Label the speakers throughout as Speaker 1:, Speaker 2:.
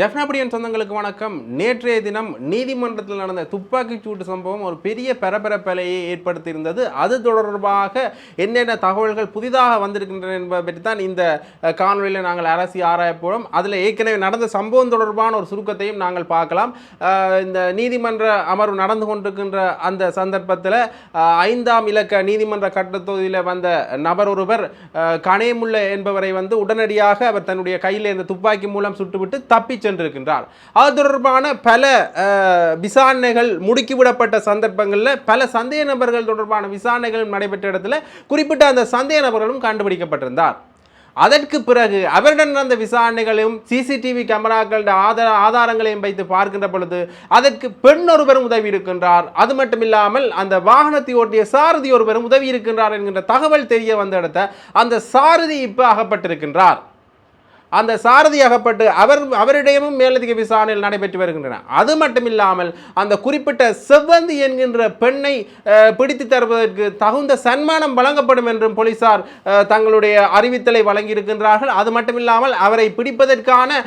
Speaker 1: ஜெஃப்னாபடியன் சொந்தங்களுக்கு வணக்கம். நேற்றைய தினம் நீதிமன்றத்தில் நடந்த துப்பாக்கிச் சூட்டு சம்பவம் ஒரு பெரிய பரபரப்பலையை ஏற்படுத்தியிருந்தது. அது தொடர்பாக என்னென்ன தகவல்கள் புதிதாக வந்திருக்கின்றன என்பதை பற்றி தான் இந்த காணொலியில் நாங்கள் அரசி ஆராயப்போம். அதில் ஏற்கனவே நடந்த சம்பவம் தொடர்பான ஒரு சுருக்கத்தையும் நாங்கள் பார்க்கலாம். இந்த நீதிமன்ற அமர்வு நடந்து கொண்டிருக்கின்ற அந்த சந்தர்ப்பத்தில் 5ஆம் இலக்க நீதிமன்ற கட்டத்தொகுதியில் வந்த நபர் ஒருவர் கனேமுல்ல என்பவரை உடனடியாக அவர் தன்னுடைய கையில் இந்த துப்பாக்கி மூலம் சுட்டுவிட்டு தப்பி சென்றிருக்கின்றார். அது தொடர்பான பல விசாரணைகள் முடுக்கிவிடப்பட்ட சந்தர்ப்பங்களில் பல சந்தேக நபர்கள் தொடர்பான விசாரணைகளும் நடைபெற்ற இடத்துல குறிப்பிட்ட அந்த சந்தேக நபர்களும் கண்டுபிடிக்கப்பட்டிருந்தார். அதற்கு பிறகு அவருடன் நடந்த விசாரணைகளையும் சிசிடிவி கேமராக்களுடைய ஆதாரங்களையும் வைத்து பார்க்கின்ற பொழுது அதற்கு பெண் ஒருவரும் உதவி இருக்கின்றார். அது மட்டும் இல்லாமல் அந்த வாகனத்தை ஓட்டிய சாரதி ஒருவரும் உதவி இருக்கின்றார் என்கின்ற தகவல் தெரிய வந்த இடத்த அந்த சாரதி இப்போ அகப்பட்டிருக்கின்றார். அந்த சாரதி அகப்பட்டு அவரிடையமும் மேலதிக விசாரணைகள் நடைபெற்று வருகின்றன. அது மட்டும் இல்லாமல் அந்த குறிப்பிட்ட செவ்வந்தி என்கின்ற பெண்ணை பிடித்து தருவதற்கு தகுந்த சன்மானம் வழங்கப்படும் என்றும் போலீசார் தங்களுடைய அறிவித்தலை வழங்கியிருக்கின்றார்கள். அது மட்டும் இல்லாமல் அவரை பிடிப்பதற்கான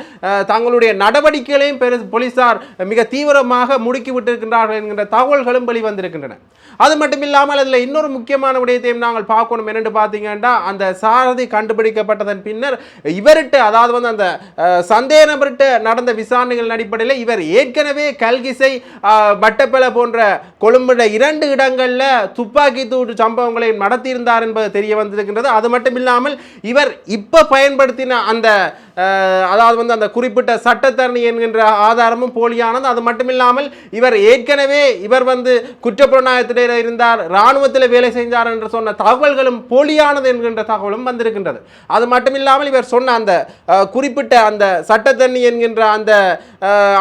Speaker 1: தங்களுடைய நடவடிக்கைகளையும் போலீசார் மிக தீவிரமாக முடுக்கிவிட்டிருக்கின்றார்கள் என்கின்ற தகவல்களும் வெளிவந்திருக்கின்றன. அது மட்டும் இல்லாமல் அதில் இன்னொரு முக்கியமான விடயத்தையும் நாங்கள் பார்க்கணும். என்னென்று பார்த்தீங்கன்னா, அந்த சாரதி கண்டுபிடிக்கப்பட்டதன் பின்னர் இவர்கிட்ட அதாவது அந்த சந்தேக நபர்கிட்ட நடந்த விசாரணைகள் அடிப்படையில் இவர் ஏற்கனவே கல்கிசை வட்டப்பளை போன்ற கொழும்புல 2 இடங்களில் துப்பாக்கி சூட்டு சம்பவங்களை நடத்தியிருந்தார் என்பது தெரிய வந்திருக்கின்றது. அது மட்டும் இல்லாமல் இவர் இப்போ பயன்படுத்தின அந்த அதாவது அந்த குறிப்பிட்ட சட்டத்தரணி என்கின்ற ஆதாரமும் போலியானது. அது மட்டும் இல்லாமல் இவர் ஏற்கனவே குற்றப்புலனாய்வுத்துறையில் இருந்தார், இராணுவத்தில் வேலை செஞ்சார் என்று சொன்ன தகவல்களும் போலியானது என்கின்ற தகவலும் வந்திருக்கின்றது. அது மட்டும் இல்லாமல் இவர் சொன்ன அந்த குறிப்பிட்ட அந்த சட்டத்தண்ணி என்கின்ற அந்த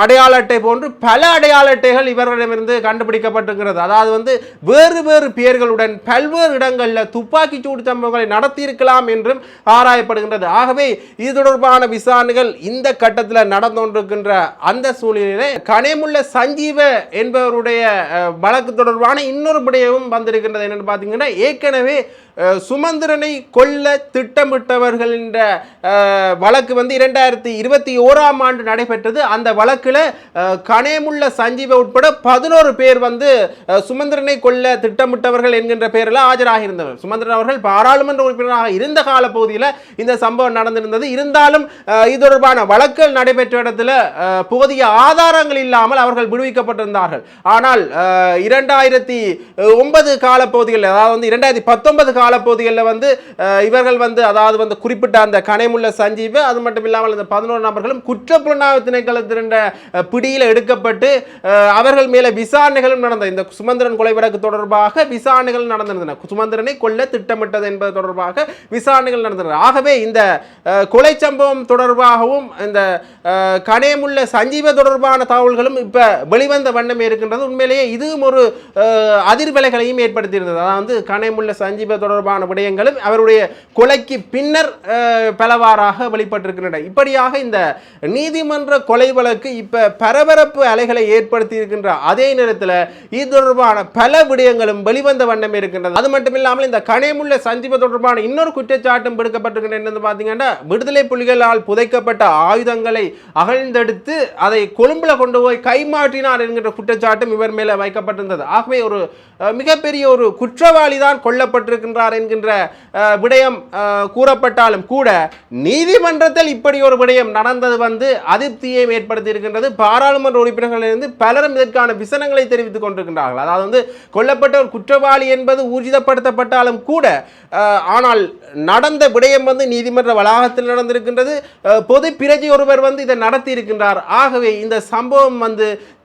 Speaker 1: அடையாள அட்டை போன்று பல அடையாள அட்டைகள் இவரிடமிருந்து கண்டுபிடிக்கப்பட்டிருக்கிறது. அதாவது வேறு வேறு பெயர்களுடன் பல்வேறு இடங்களில் துப்பாக்கி சூடு சம்பவங்களை நடத்தியிருக்கலாம் என்றும் ஆராயப்படுகின்றது. ஆகவே இது தொடர்பான விசாரணைகள் இந்த கட்டத்தில் நடந்து கொண்டிருக்கின்ற அந்த சூழ்நிலையிலே கனேமுல்ல சஞ்சீவ என்பவருடைய வழக்கு தொடர்பான இன்னொரு விடயமும் வந்திருக்கின்றது. என்னன்னு பார்த்தீங்கன்னா, ஏற்கனவே சுமந்திரனை கொல்ல திட்டமிட்டவர்கள் என்ற வழக்கு 2021ஆம் ஆண்டு நடைபெற்றது. அந்த வழக்கில் கனேமுல்ல சஞ்சீவ உட்பட 11 பேர் சுமந்திரனை கொல்ல திட்டமிட்டவர்கள் என்கின்ற பெயரில் ஆஜராகி இருந்தனர். சுமந்திரன் அவர்கள் பாராளுமன்ற உறுப்பினராக இருந்த காலப்பகுதியில் இந்த சம்பவம் நடந்திருந்தது. இருந்தாலும் இது தொடர்பான வழக்குகள் நடைபெற்ற இடத்துல போதிய ஆதாரங்கள் இல்லாமல் அவர்கள் விடுவிக்கப்பட்டிருந்தார்கள். ஆனால் 2009 காலப்பகுதிகளில் அதாவது 2019 காலப்பகுதிகளில் இவர்கள் அதாவது குறிப்பிட்ட அந்த கனேமுல்ல சஞ்சீவ அது மட்டும் இல்லாமல் அந்த 11 நபர்களும் குற்றப்புலனாய்வு திணைக்களத்தின் பிடியில் எடுக்கப்பட்டு அவர்கள் மேலே விசாரணைகளும் நடந்தது. இந்த சுமந்திரன் கொலை வழக்கு தொடர்பாக விசாரணைகள் நடந்திருந்தன. சுமந்திரனை கொல்ல திட்டமிட்டது என்பது தொடர்பாக விசாரணைகள் நடந்தன. ஆகவே இந்த கொலை சம்பவம் தொடர்பாகவும் இந்த கனேமுல்ல சஞ்சீவ தொடர்பான தகவல்களும் இப்ப வெளிவந்த வண்ணமே இருக்கின்றது. உண்மையிலேயே இதுவும் ஒரு அதிர்வலைகளையும் ஏற்படுத்தியிருந்தது. அதாவது கனேமுல்ல சஞ்சீவ தொடர்பான விடயங்களும் அவருடைய கொலைக்கு பின்னர் பலவாறாக வெளிப்பட்டிருக்கின்றன. இப்படியாக இந்த நீதிமன்ற கொலை வழக்கு இப்ப பரபரப்பு அலைகளை ஏற்படுத்தி இருக்கின்ற அதே நேரத்தில் இது தொடர்பான பல விடயங்களும் வெளிவந்த வண்ணமே இருக்கின்றது. அது மட்டும் இல்லாமல் இந்த கனேமுல்ல சஞ்சீவ தொடர்பான இன்னொரு குற்றச்சாட்டும் விடுக்கப்பட்டிருக்கின்றது. பார்த்தீங்கன்னா, விடுதலை புலிகளால் புதைக்கப்பட்ட ஆயுதங்களை அகழ்ந்தெடுத்து அதை கொழும்புல கொண்டு போய் கைமாற்றினார் என்கின்ற குற்றச்சாட்டும் இவர் மேல வைக்கப்பட்டிருந்தது. ஆகவே ஒரு மிகப்பெரிய ஒரு குற்றவாளி தான் கொல்லப்பட்டிருக்கின்றார் என்கின்ற விடயம் கூறப்பட்டாலும் கூட நீதிமன்றத்தில் இப்படி ஒரு விடயம் நடந்தது அதிருப்தியை ஏற்படுத்தி இருக்கின்றது. பாராளுமன்ற உறுப்பினர்களிலிருந்து பலரும் இதற்கான விசனங்களை தெரிவித்துக் கொண்டிருக்கின்றார்கள். அதாவது கொல்லப்பட்ட ஒரு குற்றவாளி என்பது ஊர்ஜிதப்படுத்தப்பட்டாலும் கூட ஆனால் நடந்த விடயம் நீதிமன்ற வளாகத்தில் நடந்திருக்கின்றது. பொது பிரஜை ஒருவர் இதை நடத்தி இருக்கின்றார். ஆகவே இந்த சம்பவம்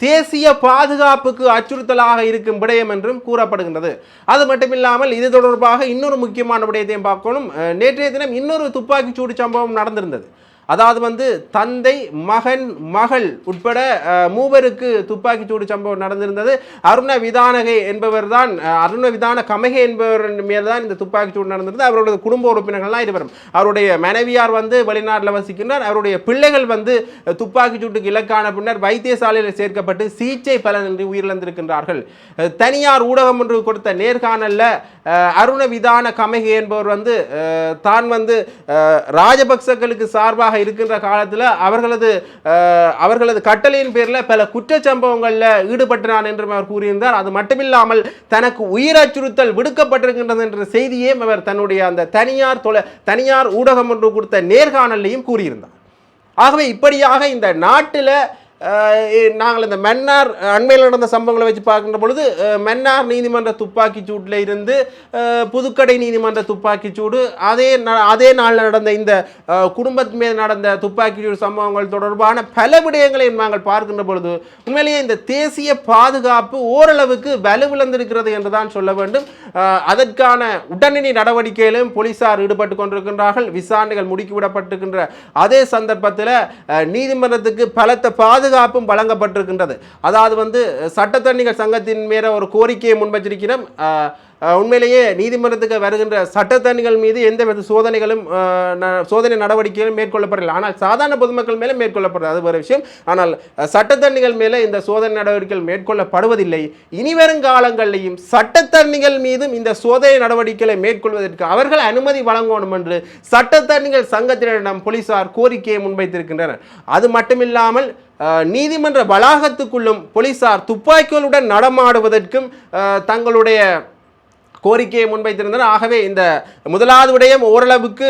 Speaker 1: தேசிய பாதுகாப்புக்கு அச்சுறுத்தலாக இருக்கும் விடயம் என்றும் கூறப்படுகின்றது. அது மட்டுமில்லாமல் இது தொடர்பாக இன்னொரு முக்கியமான விடயத்தையும் பார்க்கணும். நேற்றைய தினம் இன்னொரு துப்பாக்கி சூடு சம்பவம் நடந்திருந்தது. அதாவது தந்தை மகன் மகள் உட்பட 3 பேருக்கு துப்பாக்கி சூடு சம்பவம் நடந்திருந்தது. அருண விதானகை என்பவர் தான் அருண விதான கமகை என்பவர் மேல் தான் இந்த துப்பாக்கி சூடு நடந்திருந்தது. அவருடைய குடும்ப உறுப்பினர்கள்லாம் இருவரும். அவருடைய மனைவியார் வெளிநாட்டில் வசிக்கின்றார். அவருடைய பிள்ளைகள் துப்பாக்கி சூட்டுக்கு இலக்கான பின்னர் வைத்தியசாலையில் சேர்க்கப்பட்டு சிகிச்சை பலனின்றி உயிரிழந்திருக்கின்றார்கள். தனியார் ஊடகம் ஒன்று கொடுத்த நேர்காணலில் அருண விதான கமகை என்பவர் தான் ராஜபக்சர்களுக்கு சார்பாக ஜனாதிபதியாக இருக்கின்ற காலத்தில் அவர்களது கட்டளையின் பேரில் பல குற்றச்சம்பவங்களில் ஈடுபட்டான் என்றும் அவர் கூறியிருந்தார். அது மட்டுமில்லாமல் தனக்கு உயிர் அச்சுறுத்தல் விடுக்கப்பட்டிருக்கின்றது என்ற செய்தியே அவர் தன்னுடைய அந்த தனியார் ஊடகம் ஒன்று கொடுத்த நேர்காணலையும் கூறியிருந்தார். ஆகவே இப்படியாக இந்த நாட்டில் நாங்கள் இந்த மன்னார் அண்மையில் நடந்த சம்பவங்களை வச்சு பார்க்கின்ற பொழுது மன்னார் நீதிமன்ற துப்பாக்கிச் சூட்டில் இருந்து புதுக்கடை நீதிமன்ற துப்பாக்கிச் சூடு அதே நாளில் நடந்த இந்த குடும்பத்து மீது நடந்த துப்பாக்கிச் சூடு சம்பவங்கள் தொடர்பான பல விடயங்களை நாங்கள் பார்க்கின்ற பொழுது உண்மையிலேயே இந்த தேசிய பாதுகாப்பு ஓரளவுக்கு வலுவிழந்திருக்கிறது என்று தான் சொல்ல வேண்டும். அதற்கான உடனடி நடவடிக்கையிலும் போலீசார் ஈடுபட்டு கொண்டிருக்கின்றார்கள். விசாரணைகள் முடுக்கிவிடப்பட்டிருக்கின்ற அதே சந்தர்ப்பத்தில் நீதிமன்றத்துக்கு பலத்த பாதுகாப்பும் வழங்கப்பட்டிருக்கின்றது. அதாவது சட்டத்தரணிகள் சங்கத்தின் மேல ஒரு கோரிக்கையை முன்வச்சிருக்கிறோம். உண்மையிலேயே நீதிமன்றத்துக்கு வருகின்ற சட்டத்தரணிகள் மீது எந்த சோதனைகளும் சோதனை நடவடிக்கைகளும் மேற்கொள்ளப்படவில்லை. ஆனால் சாதாரண பொதுமக்கள் மேலே மேற்கொள்ளப்படுறது அது வேறு விஷயம். ஆனால் சட்டத்தரணிகள் மேலே இந்த சோதனை நடவடிக்கைகள் மேற்கொள்ளப்படுவதில்லை. இனிவரும் காலங்களிலையும் சட்டத்தரணிகள் மீதும் இந்த சோதனை நடவடிக்கைகளை மேற்கொள்வதற்கு அவர்கள் அனுமதி வழங்கணும் என்று சட்டத்தரணிகள் சங்கத்தினரிடம் போலீசார் கோரிக்கையை முன்வைத்திருக்கின்றனர். அது மட்டுமில்லாமல் நீதிமன்ற வளாகத்துக்குள்ளும் போலீசார் துப்பாக்கிகளுடன் நடமாடுவதற்கும் தங்களுடைய கோரிக்கையை முன்வைத்திருந்தனர். ஆகவே இந்த முதலாவது விடயம் ஓரளவுக்கு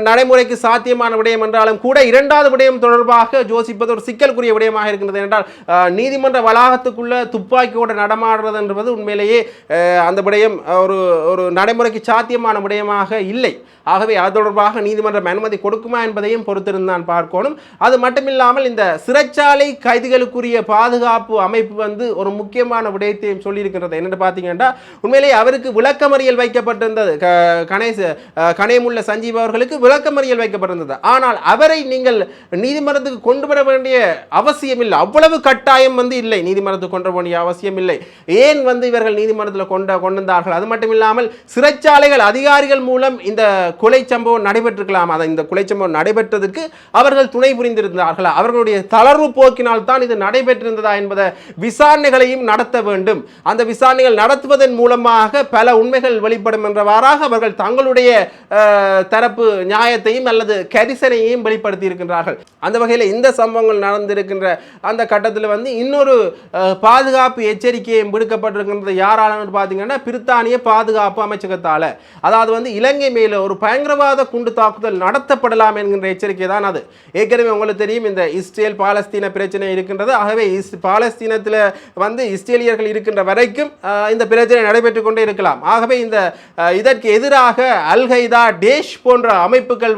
Speaker 1: நடைமுறைக்கு சாத்தியமான விடயம் என்றாலும் கூட இரண்டாவது விடயம் தொடர்பாக யோசிப்பது ஒரு சிக்கலுக்குரிய விடயமாக இருக்கின்றது. என்றால் நீதிமன்ற வளாகத்துக்குள்ள துப்பாக்கியோடு நடமாடுறது என்பது உண்மையிலேயே அந்த விடயம் ஒரு நடைமுறைக்கு சாத்தியமான விடயமாக இல்லை. ஆகவே அது தொடர்பாக நீதிமன்றம் அனுமதி கொடுக்குமா என்பதையும் பொறுத்திருந்தான் பார்க்கணும். அது மட்டுமில்லாமல் இந்த சிறைச்சாலை கைதிகளுக்குரிய பாதுகாப்பு அமைப்பு ஒரு முக்கியமான விடயத்தையும் சொல்லியிருக்கிறது. என்னென்னு பார்த்தீங்கன்னா உண்மையிலேயே அவருக்கு விளக்கமறியல் வைக்கப்பட்டிருந்தது. கணையமுள்ள சஞ்சீவ் அவர்களுக்கு விளக்கமறியல் வைக்கப்பட்டிருந்தது. ஆனால் அவரை நீங்கள் நீதிமன்றத்துக்கு கொண்டு வர வேண்டிய அவசியம் இல்லை. அவ்வளவு கட்டாயம் இல்லை. நீதிமன்றத்துக்கு கொண்டு வர வேண்டிய அவசியம் இல்லை. ஏன் இவர்கள் நீதிமன்றத்தில் கொண்டு வந்தார்கள்? அது மட்டுமில்லாமல் சிறைச்சாலைகள் அதிகாரிகள் மூலம் இந்த கொலை சம்பவம் நடைபெற்றிருக்கலாம். இந்த கொலை சம்பவம் நடைபெற்றதுக்கு அவர்கள் துணை புரிந்திருந்தார்கள். அவர்களுடைய தளர்வு போக்கினால் தான் இது நடைபெற்றிருந்ததா என்பதை விசாரணைகளையும் நடத்த வேண்டும். அந்த விசாரணைகள் நடத்துவதன் மூலமாக பல உண்மைகள் வெளிப்படும் என்றவாறாக அவர்கள் தங்களுடைய தரப்பு நியாயத்தையும் அல்லது கரிசனையையும் வெளிப்படுத்தி இருக்கின்றார்கள். அந்த வகையில் இந்த சம்பவங்கள் நடந்திருக்கின்ற அந்த கட்டத்தில் இன்னொரு பாதுகாப்பு எச்சரிக்கையும் விடுக்கப்பட்டிருக்கின்றது. யாராலும் பார்த்தீங்கன்னா பிரித்தானிய பாதுகாப்பு அமைச்சகத்தால். அதாவது இலங்கை மேல ஒரு பயங்கரவாத குண்டு தாக்குதல் நடத்தப்படலாம் என்கின்ற எச்சரிக்கை தான் அது. ஏற்கனவே உங்களுக்கு தெரியும் இந்த இஸ்ரேல் பாலஸ்தீன பிரச்சனை இருக்கின்றது. ஆகவே பாலஸ்தீனத்தில் இஸ்ரேலியர்கள் இருக்கின்ற வரைக்கும் இந்த பிரச்சனை நடைபெற்றுக் கொண்டே இருக்கலாம். ஆகவே இதற்கு எதிராக அல் கைதா டேஷ் போன்ற அமைப்புகள்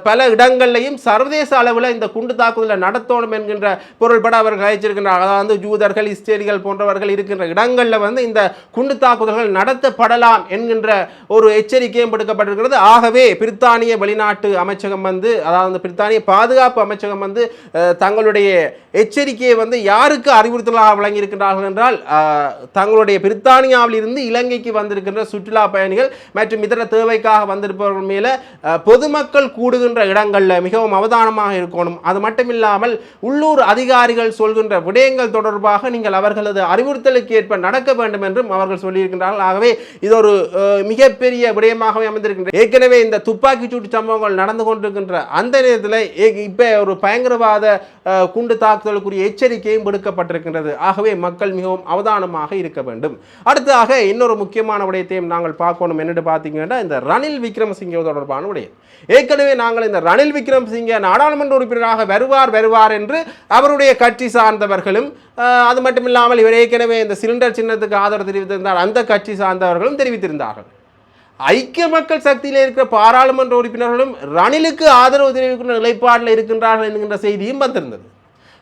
Speaker 1: பல இடங்களையும் சர்வதேச அளவில் இந்த குண்டு தாக்குதலை நடத்தணும் என்கின்ற பொருள்பட அவர்கள் அழைச்சிருக்கின்றார். அதாவது ஜூதர்கள் இஸ்ரேலிகள் போன்றவர்கள் இருக்கின்ற இடங்களில் இந்த குண்டு தாக்குதல்கள் நடத்தப்படலாம் என்கின்ற ஒரு எச்சரிக்கையும் விடுக்கப்பட்டிருக்கிறது. ஆகவே பிரித்தானிய வெளிநாட்டு அமைச்சகம் அதாவது பிரித்தானிய பாதுகாப்பு அமைச்சகம் தங்களுடைய எச்சரிக்கையை யாருக்கு அறிவுறுத்தலாக வழங்கியிருக்கிறார்கள் என்றால் தங்களுடைய பிரித்தானியாவில் இருந்து இலங்கைக்கு வந்திருக்கின்ற சுற்றுலா பயணிகள் மற்றும் இதர தேவைக்காக வந்திருப்பவர்கள் மேல பொதுமக்கள் கூடுகின்ற இடங்களில் மிகவும் அவதானமாக இருக்கணும். அது மட்டுமில்லாமல் உள்ளூர் அதிகாரிகள் சொல்கின்ற விடயங்கள் தொடர்பாக நீங்கள் அவர்களது அறிவுறுத்தலுக்கு ஏற்ப நடக்க வேண்டும் என்றும் அவர்கள் சொல்லியிருக்கின்றார்கள். ஆகவே இது ஒரு மிகப்பெரிய விடயமாகவே அமைந்திருக்கின்றது. ஏற்கனவே இந்த துப்பாக்கி சூட்டு சம்பவங்கள் நடந்து கொண்டிருக்கின்ற அந்த நேரத்தில் இப்ப ஒரு பயங்கரவாத குண்டு தாக்குதலுக்குரிய எச்சரிக்கையும் விடுக்கப்பட்டிருக்கின்றது. ஆகவே மக்கள் மிகவும் அவதானமாக இருக்க வேண்டும். அடுத்ததாக இன்னொரு முக்கியமான விடயத்தையும் நாங்கள் பார்க்கணும். என்னென்னு பார்த்தீங்கன்னா இந்த ரணில் விக்ரமசிங்கே தொடர்பான விடயம். ஏற்கனவே நாங்கள் இந்த ரணில் விக்ரமசிங்கே நாடாளுமன்ற உறுப்பினராக வருவார் என்று அவருடைய கட்சி சார்ந்தவர்களும் அது மட்டுமில்லாமல் இவர் ஏற்கனவே இந்த சிலிண்டர் சின்னத்துக்கு ஆதரவு தெரிவித்திருந்தார் அந்த கட்சி சார்ந்தவர்களும் தெரிவித்திருந்தார்கள். ஐக்கிய மக்கள் சக்தியில் இருக்கிற பாராளுமன்ற உறுப்பினர்களும் ரணிலுக்கு ஆதரவு தெரிவிக்கின்ற நிலைப்பாட்டில் இருக்கின்றார்கள் என்கின்ற செய்தியும் வந்திருந்தது.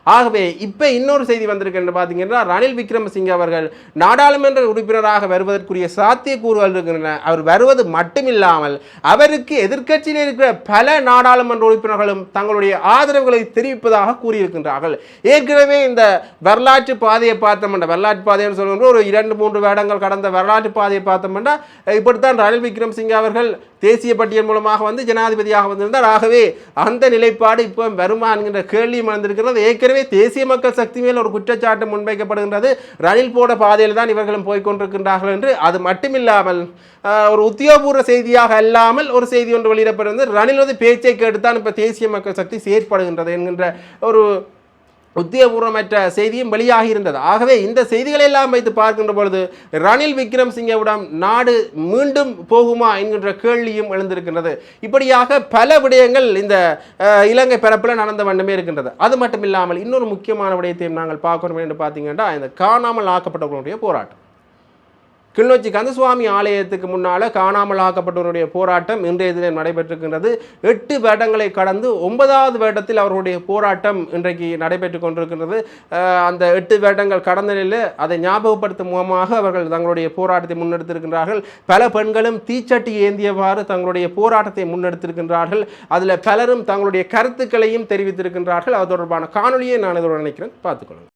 Speaker 1: ஆகவே இப்போ இன்னொரு செய்தி வந்திருக்கு பார்த்தீங்கன்னா ரணில் விக்ரமசிங்கே அவர்கள் நாடாளுமன்ற உறுப்பினராக வருவதற்குரிய சாத்தியக்கூறுகள் இருக்கின்றன. அவர் வருவது மட்டுமில்லாமல் அவருக்கு எதிர்க்கட்சியில் இருக்கிற பல நாடாளுமன்ற உறுப்பினர்களும் தங்களுடைய ஆதரவுகளை தெரிவிப்பதாக கூறியிருக்கின்றார்கள். ஏற்கனவே இந்த வரலாற்று பாதையை பார்த்தோம்னா வரலாற்று பாதைன்னு சொல்கின்ற ஒரு 2-3 வருடங்கள் கடந்த வரலாற்று பாதையை பார்த்தோம்னா இப்படித்தான் ரணில் விக்ரமசிங்கே அவர்கள் தேசிய பட்டியல் மூலமாக வந்து ஜனாதிபதியாக வந்திருந்தார். ஆகவே அந்த நிலைப்பாடு இப்போ வருமா என்கின்ற கேள்வியும் வந்திருக்கிறது. ஏற்கனவே தேசிய மக்கள் சக்தி மேல் ஒரு குற்றச்சாட்டு முன்வைக்கப்படுகின்றது. ரணில் போட பாதையில் தான் இவர்களும் போய்கொண்டிருக்கின்றார்கள் என்று. அது மட்டுமில்லாமல் ஒரு உத்தியோகபூர்வ செய்தியாக அல்லாமல் ஒரு செய்தி ஒன்று வெளியிடப்படுகிறது. ரணில் வந்து பேச்சை கேட்டுத்தான் இப்போ தேசிய மக்கள் சக்தி செயற்படுகின்றது என்கின்ற ஒரு உத்தியோகபூர்வமற்ற செய்தியும் வெளியாகி இருந்தது. ஆகவே இந்த செய்திகளை எல்லாம் வைத்து பார்க்கின்ற பொழுது ரணில் விக்ரமசிங்கவிடம் நாடு மீண்டும் போகுமா என்கின்ற கேள்வியும் எழுந்திருக்கின்றது. இப்படியாக பல விடயங்கள் இந்த இலங்கை பரப்பில் நடந்த வண்ணமே இருக்கின்றது. அது மட்டும் இல்லாமல் இன்னொரு முக்கியமான விடயத்தையும் நாங்கள் பார்க்கணும் என்று பார்த்தீங்கன்னா, இந்த காணாமல் ஆக்கப்பட்டவர்களுடைய போராட்டம். கிளிநொச்சி கந்தசுவாமி ஆலயத்துக்கு முன்னால் காணாமல் ஆக்கப்பட்டவருடைய போராட்டம் இன்றைய தினம் நடைபெற்றிருக்கின்றது. 8 வருடங்களை கடந்து 9வது வருடத்தில் அவர்களுடைய போராட்டம் இன்றைக்கு நடைபெற்றுக் கொண்டிருக்கின்றது. அந்த 8 வருடங்கள் கடந்த நிலையில் அதை ஞாபகப்படுத்தும் முகமாக அவர்கள் தங்களுடைய போராட்டத்தை முன்னெடுத்திருக்கின்றார்கள். பல பெண்களும் தீச்சட்டி ஏந்தியவாறு தங்களுடைய போராட்டத்தை முன்னெடுத்திருக்கின்றார்கள். அதில் பலரும் தங்களுடைய கருத்துக்களையும் தெரிவித்திருக்கின்றார்கள். அது தொடர்பான காணொலியை நான் இதோடு நினைக்கிறேன், பார்த்துக்கொள்ளுங்கள்.